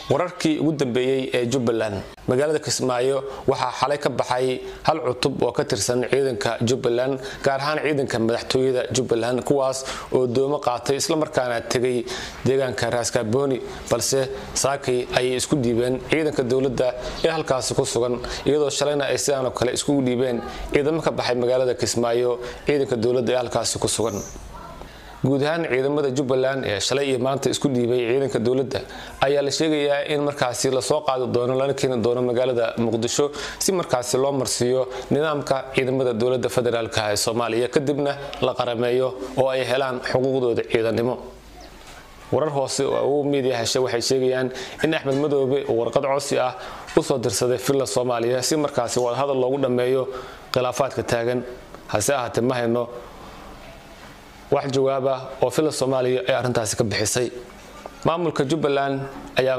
wararkii ugu dambeeyay ee Jubbaland magaalada Kismaayo waxa xalay ka baxay hal cutub oo ka tirsan ciidanka Jubbaland gaar ahaan ciidanka madaxtooyada Jubbaland kuwaas oo doomo qaatay isla markaana tagay deegaanka Raaskabooni balse saakay ay isku dhiibeen ciidanka dawladda ee halkaas ku sugan iyadoo shalayna ay sidoo kale isku dhiibeen ciidamada ka baxay magaalada Kismaayo ciidanka dawladda ee halkaas ku sugan guud ahaan ciidamada Jubbaland ee shalay iyo maanta isku dhiibay ciidanka dawladda ayaa la sheegayaa in markaasi la soo qaado doono lana keenin doono magaalada Muqdisho si markaasi loo marsiyo nidaamka ciidamada dawladda federaalka ee Soomaaliya kadibna la qarameeyo oo ay helaan xuquuqdooda ciidanimo warar hoose oo media heshay waxay sheegayaan in Axmed Madoobe oo warqad codsi ah u soo dirsaday filla Soomaaliya si markaasi wada hadal loogu dhameeyo khilaafaadka taagan hase ahaatee ma hayno wax jawaab ah oo filla Soomaaliya ay arintaasi ka bixisay maamulka Jubbaland ayaa